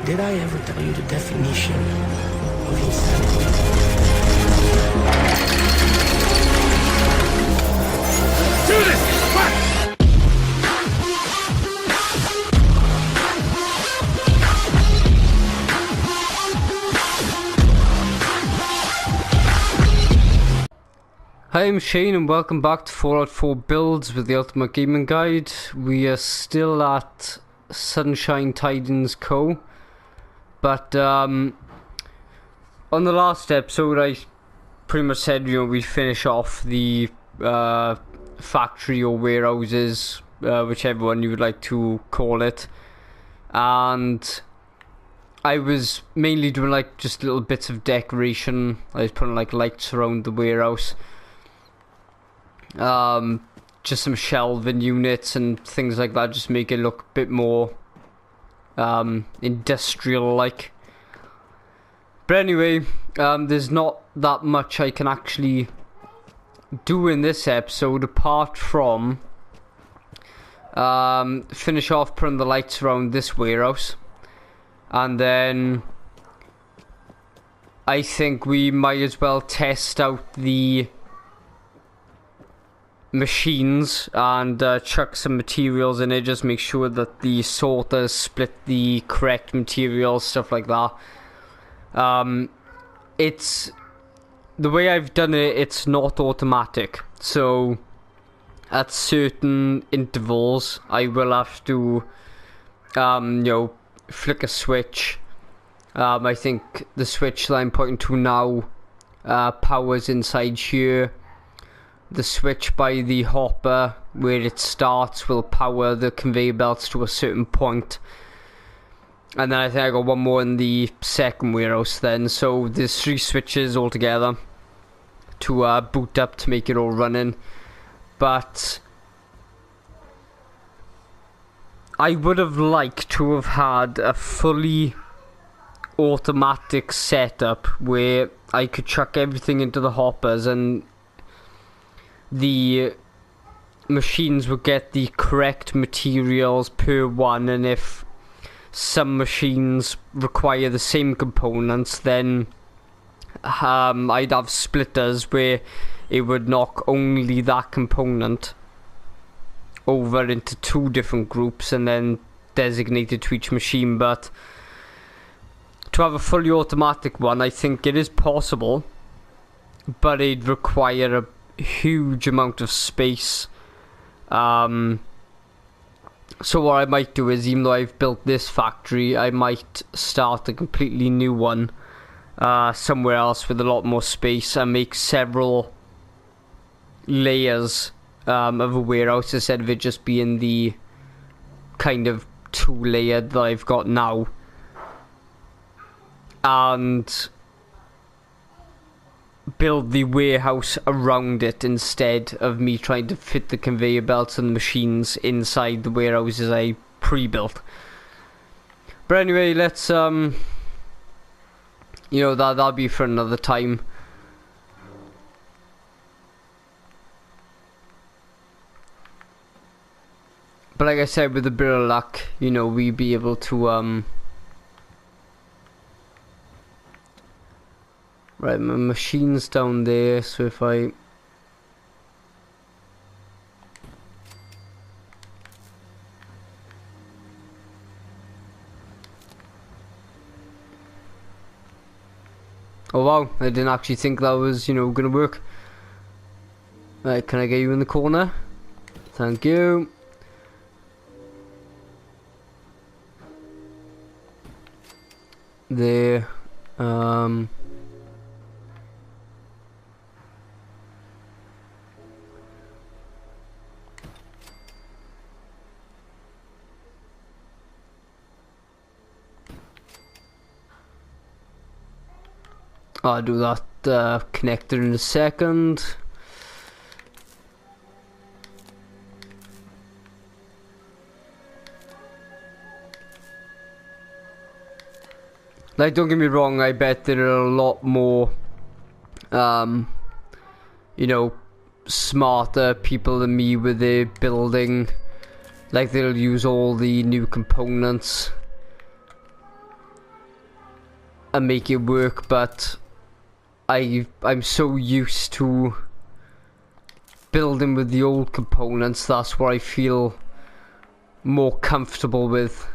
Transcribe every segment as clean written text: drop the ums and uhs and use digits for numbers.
Did I ever tell you the definition of insanity? Do this! Quick! Hi, I'm Shane and welcome back to Fallout 4 Builds with the Ultimate Gaming Guide. We are still at Sunshine Tidings Co. But on the last episode I pretty much said, we'd finish off the factory or warehouses, whichever one you would like to call it. And I was mainly doing just little bits of decoration. I was putting lights around the warehouse. Just some shelving units and things like that, just make it look a bit more industrial like. But anyway, there's not that much I can actually do in this episode apart from finish off putting the lights around this warehouse, and then I think we might as well test out the machines and chuck some materials in it, just make sure that the sorters split the correct materials, stuff like that. It's the way I've done it, it's not automatic, so at certain intervals I will have to flick a switch. I think the switch that I'm pointing to now powers inside here. The switch by the hopper where it starts will power the conveyor belts to a certain point. And then I think I got one more in the second warehouse then. So there's 3 switches altogether to boot up to make it all running. But I would have liked to have had a fully automatic setup where I could chuck everything into the hoppers and the machines would get the correct materials per one, and if some machines require the same components, then I'd have splitters where it would knock only that component over into 2 different groups and then designated to each machine. But to have a fully automatic one, I think it is possible, but it'd require a huge amount of space. So what I might do is, even though I've built this factory, I might start a completely new one somewhere else with a lot more space and make several layers of a warehouse instead of it just being the kind of 2-layer that I've got now, and build the warehouse around it instead of me trying to fit the conveyor belts and machines inside the warehouses I pre-built. But anyway, let's that'll be for another time. But like I said, with a bit of luck, we'd be able to right, my machine's down there, so if I oh wow, I didn't actually think that was, gonna work. Right, can I get you in the corner? Thank you. There. I'll do that connector in a second. Don't get me wrong, I bet there are a lot more smarter people than me with their building. They'll use all the new components and make it work, but I'm so used to building with the old components. That's what I feel more comfortable with.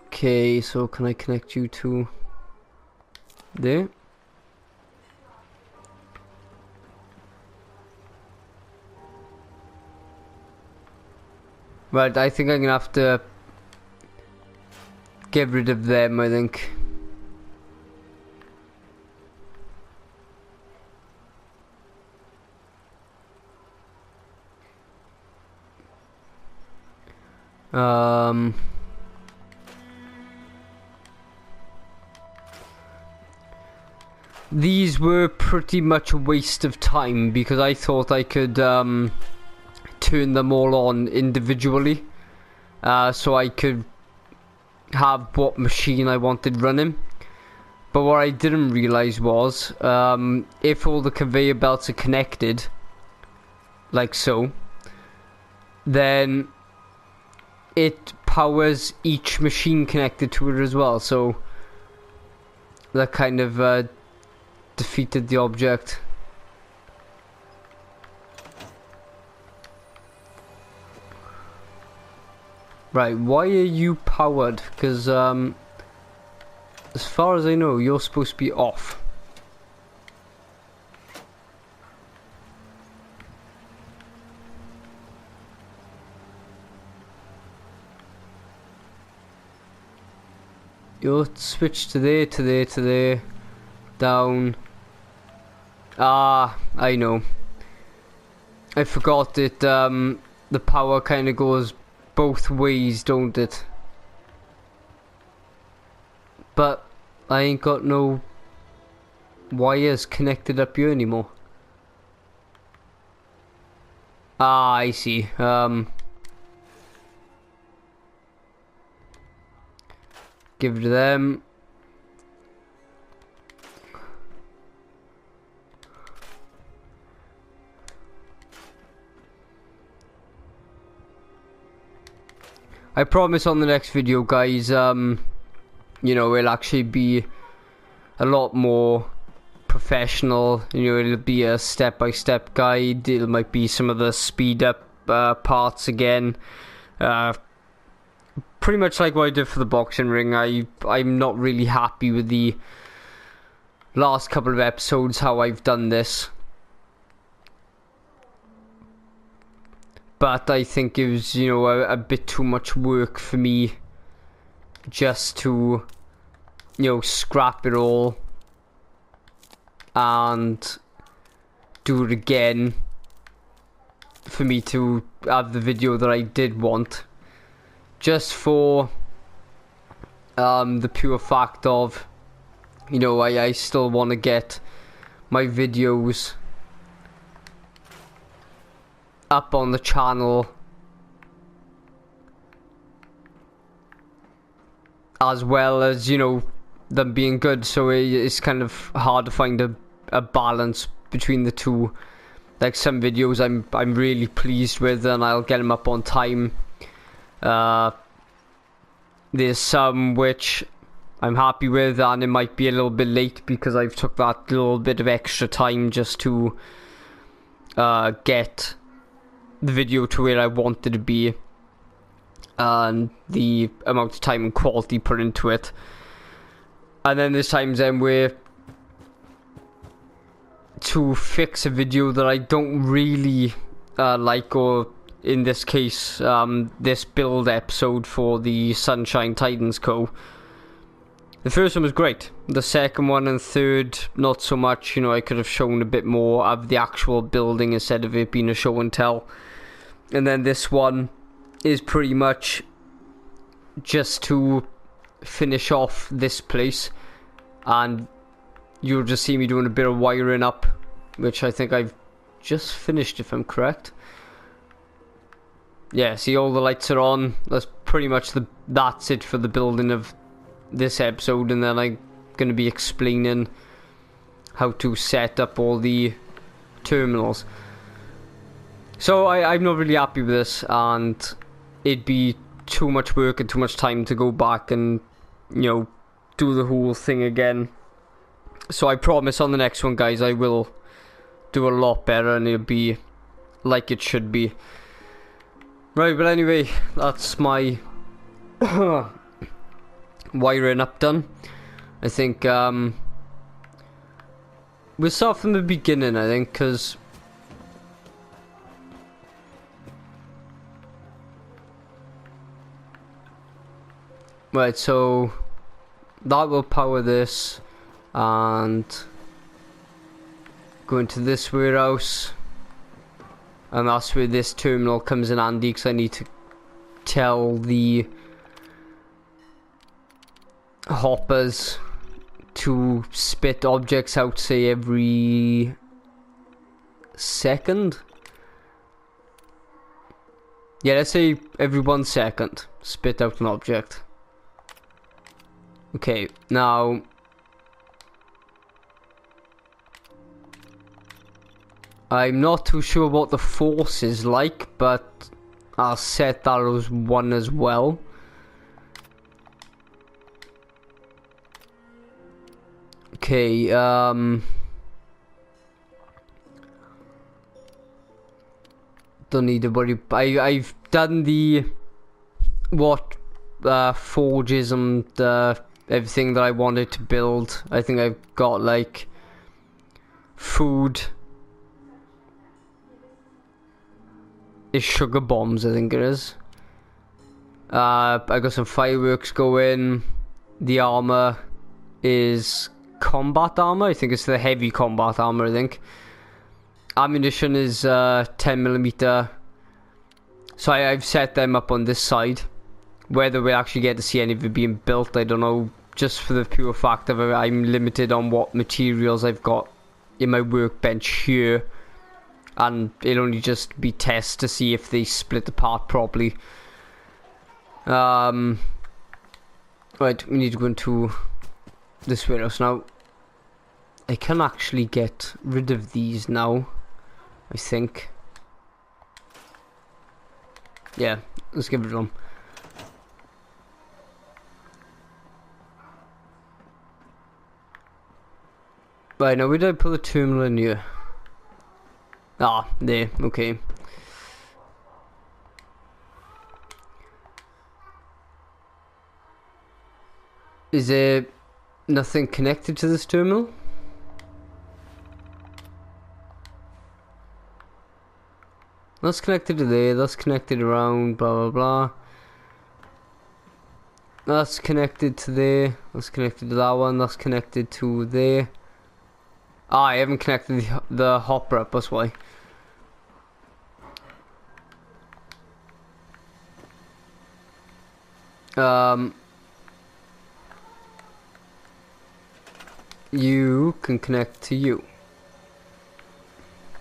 Okay, so can I connect you to there? Right, I think I'm gonna have to get rid of them, I think. These were pretty much a waste of time because I thought I could turn them all on individually, so I could have what machine I wanted running. But what I didn't realize was, if all the conveyor belts are connected, like so, then it powers each machine connected to it as well. So that kind of defeated the object. Right, why are you powered? Because as far as I know, you're supposed to be off. You'll switch to there, to there, to there, down. Ah, I know. I forgot that the power kind of goes both ways, don't it? But I ain't got no wires connected up here anymore. Ah, I see. Give it to them. I promise on the next video, guys, you know, it'll actually be a lot more professional. You know, it'll be a step-by-step guide. It might be some of the speed-up parts again. Pretty much like what I did for the boxing ring. I'm not really happy with the last couple of episodes, how I've done this. But I think it was, you know, a bit too much work for me just to, you know, scrap it all and do it again for me to have the video that I did want. Just for the pure fact of, you know, I still want to get my videos up on the channel as well as, you know, them being good. So it's kind of hard to find a balance between the two. Like some videos I'm really pleased with and I'll get them up on time. There's some which I'm happy with and it might be a little bit late because I've took that little bit of extra time just to get the video to where I wanted to be and the amount of time and quality put into it. And then there's times then where to fix a video that I don't really like, or in this case this build episode for the Sunshine Tidings Co. The first one was great. The second one and third, not so much. You know, I could have shown a bit more of the actual building instead of it being a show and tell. And then this one is pretty much just to finish off this place. And you'll just see me doing a bit of wiring up, which I think I've just finished if I'm correct. Yeah, see, all the lights are on. That's pretty much that's it for the building of this episode, and then I'm going to be explaining how to set up all the terminals. So I'm not really happy with this, and it'd be too much work and too much time to go back and, you know, do the whole thing again. So I promise on the next one, guys, I will do a lot better and it'll be like it should be. Right, but anyway, that's my wiring up done. I think we'll start from the beginning, I think, because right, so that will power this and go into this warehouse, and that's where this terminal comes in handy, because I need to tell the hoppers to spit objects out, say every second. Yeah, let's say every 1 second spit out an object. Okay, now I'm not too sure what the force is like, but I'll set that as 1 as well. Okay, don't need to worry. I've done the forges and everything that I wanted to build. I think I've got like food is sugar bombs, I think it is. I got some fireworks going. The armor is combat armor. I think it's the heavy combat armor, I think. Ammunition is 10mm. So I've set them up on this side. Whether we actually get to see any of it being built, I don't know. Just for the pure fact of it, I'm limited on what materials I've got in my workbench here. And it'll only just be tests to see if they split apart properly. Right, we need to go into this warehouse now. I can actually get rid of these now, I think. Yeah, let's get rid of them. Right, now where did I put the terminal in here? Ah, there, okay. Is there nothing connected to this terminal? That's connected to there, that's connected around, blah blah blah. That's connected to there, that's connected to that one, that's connected to there. Ah, I haven't connected the hopper up, that's why. You can connect to you.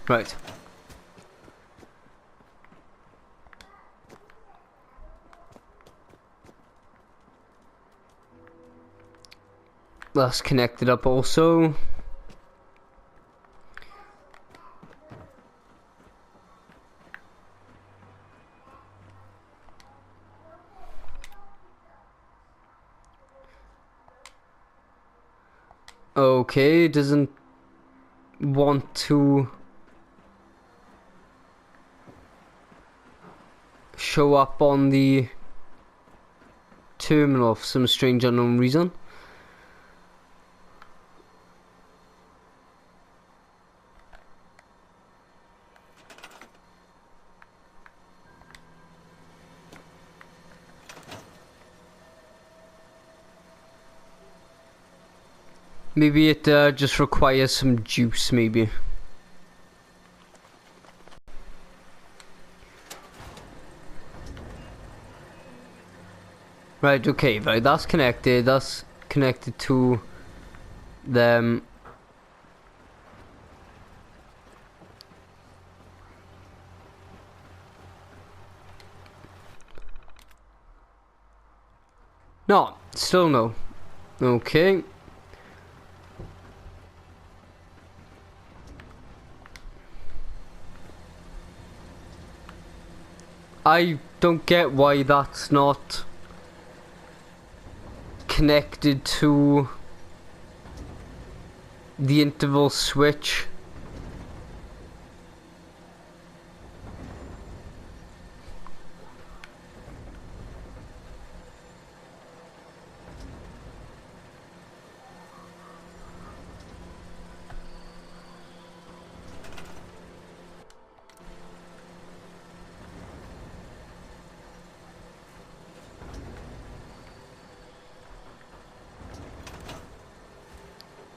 Right. That's connected up also. Okay, doesn't want to show up on the terminal for some strange unknown reason. Maybe it just requires some juice, maybe. Right, okay, right, that's connected to them. No, still no. Okay. I don't get why that's not connected to the interval switch.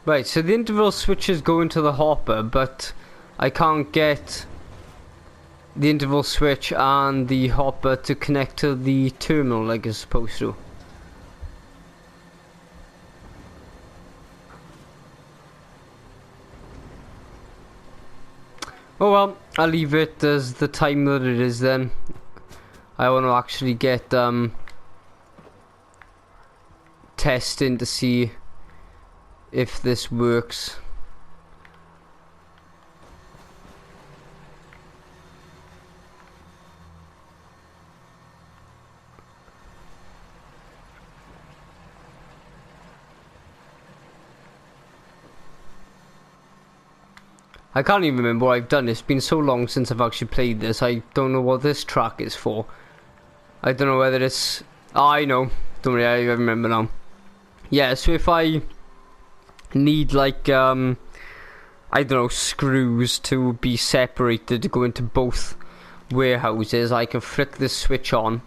Right, so the interval switches go into the hopper, but I can't get the interval switch and the hopper to connect to the terminal like it's supposed to. Oh well, I'll leave it as the time that it is then. I want to actually get testing to see if this works. I can't even remember what I've done. It's been so long since I've actually played this. I don't know what this track is for. I don't know whether it's... Oh, I know. Don't worry, I remember now. Yeah, so if I need like I don't know, screws to be separated to go into both warehouses, I can flick this switch on.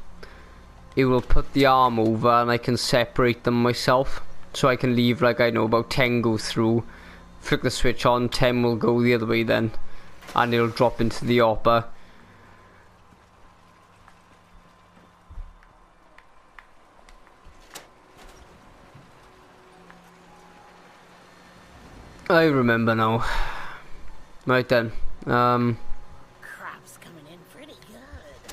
It will put the arm over and I can separate them myself. So I can leave like, I know, about 10 go through, flick the switch on, 10 will go the other way then, and it'll drop into the hopper. I remember now. Right then. Crop's coming in pretty good.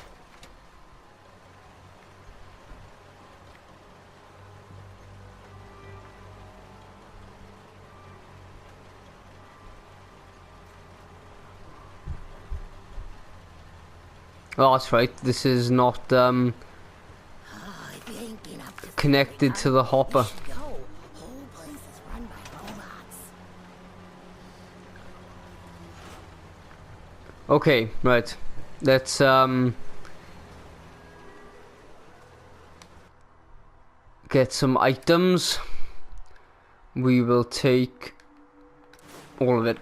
Oh, that's right. This is not Oh, if you ain't been up to connected to the hopper. go. Whole place is run by robots. Okay, right. Let's get some items. We will take all of it.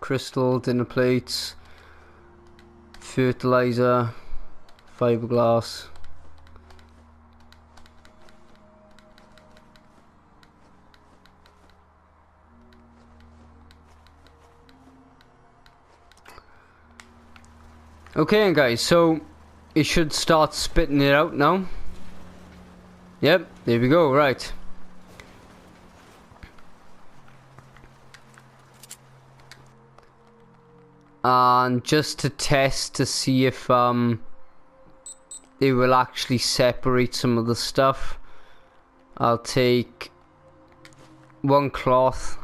Crystal, dinner plates, fertilizer, fiberglass. Okay, guys, so it should start spitting it out now. Yep, there we go, right. And just to test to see if it will actually separate some of the stuff, I'll take one cloth.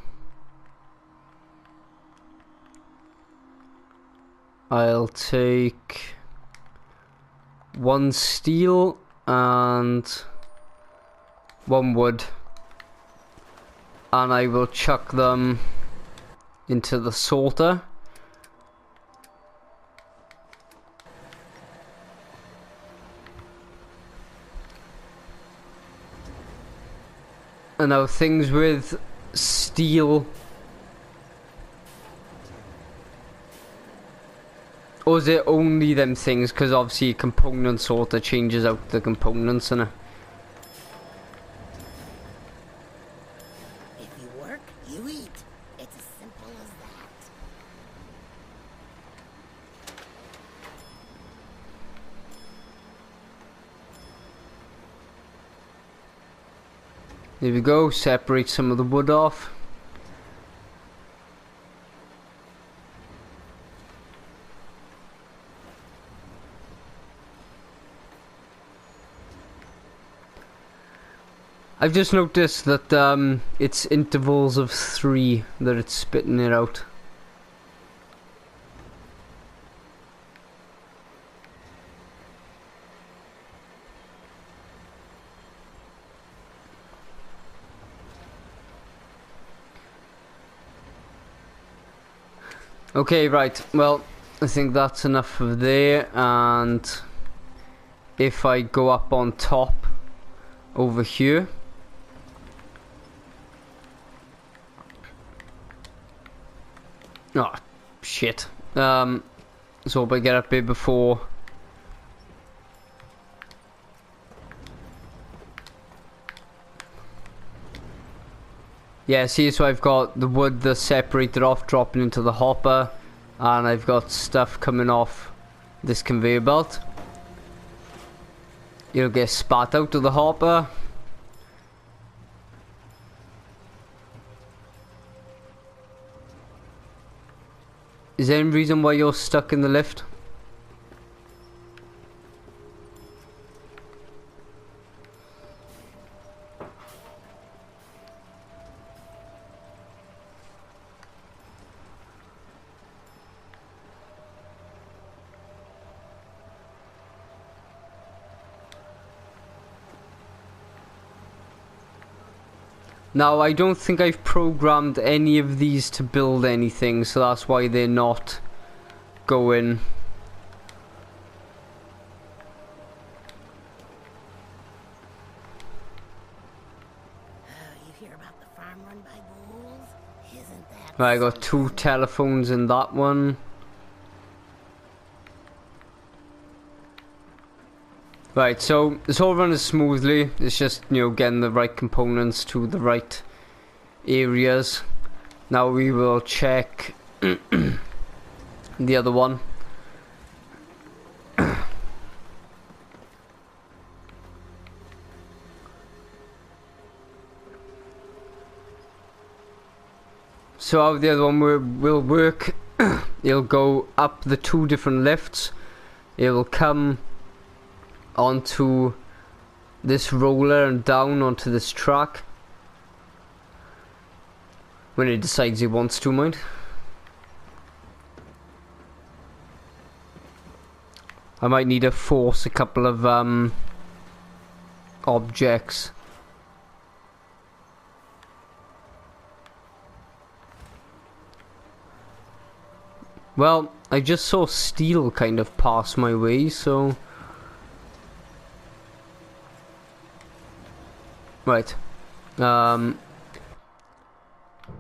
I'll take one steel and one wood, and I will chuck them into the sorter. And now things with steel, or is it only them things? Because obviously component sorter changes out the components, innit? If you work, you eat. It's as simple as that. There we go, separate some of the wood off. I've just noticed that it's intervals of 3 that it's spitting it out. Okay, right, well, I think that's enough of there, and if I go up on top over here, oh shit, so if I get up here before, yeah, see, so I've got the wood that's separated off dropping into the hopper, and I've got stuff coming off this conveyor belt. It'll get spat out of the hopper. Is there any reason why you're stuck in the lift? Now, I don't think I've programmed any of these to build anything, so that's why they're not going. You hear about the farm run by wolves? Isn't that I got 2 telephones in that one. Right, so it's all running smoothly. It's just, you know, getting the right components to the right areas. Now we will check the other one. So how the other one will work, it'll go up the 2 different lifts. It will come onto this roller and down onto this track when it decides it wants to, mind. I might need to force a couple of objects. Well, I just saw steel kind of pass my way, so right.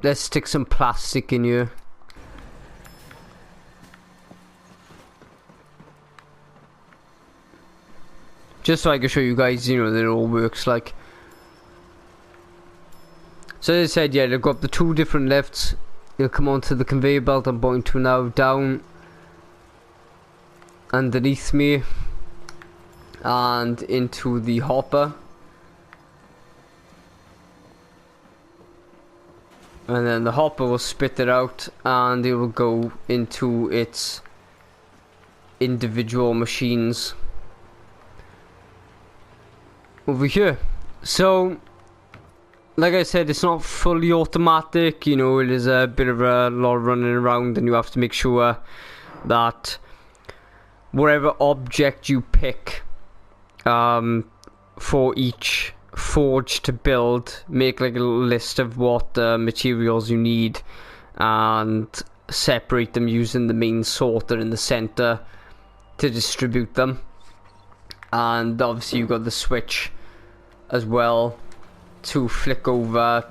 Let's stick some plastic in here. Just so I can show you guys, you know, that it all works like. So as I said, yeah, they've got the 2 different lifts. They'll come onto the conveyor belt I'm pointing to now, down underneath me and into the hopper. And then the hopper will spit it out and it will go into its individual machines over here. So, like I said, it's not fully automatic, you know, it is a bit of a lot of running around, and you have to make sure that whatever object you pick for each forge to build, make like a little list of what materials you need and separate them using the main sorter in the center to distribute them. And obviously you've got the switch as well to flick over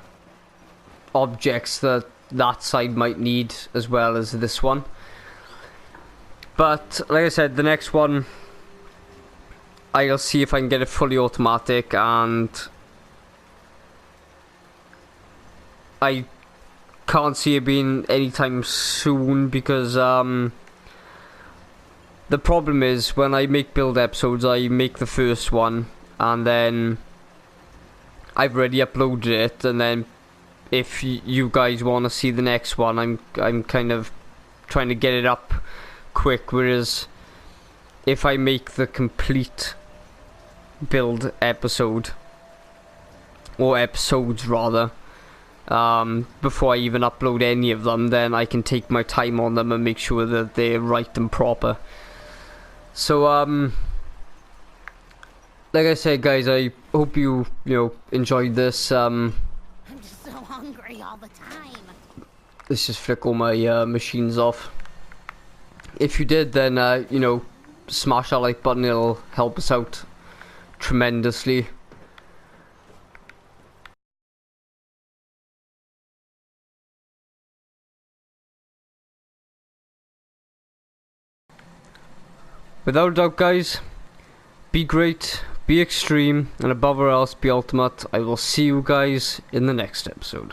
objects that side might need as well as this one. But like I said, the next one I'll see if I can get it fully automatic, and I can't see it being anytime soon because the problem is when I make build episodes, I make the first one and then I've already uploaded it, and then if you guys want to see the next one, I'm kind of trying to get it up quick, whereas if I make the complete build episode, or episodes rather, before I even upload any of them, then I can take my time on them and make sure that they're right and proper. So like I said, guys, I hope you enjoyed this. I'm just so hungry all the time. Let's just flick all my machines off. If you did, then smash that like button. It'll help us out tremendously. Without a doubt, guys, be great, be extreme, and above all else, be ultimate. I will see you guys in the next episode.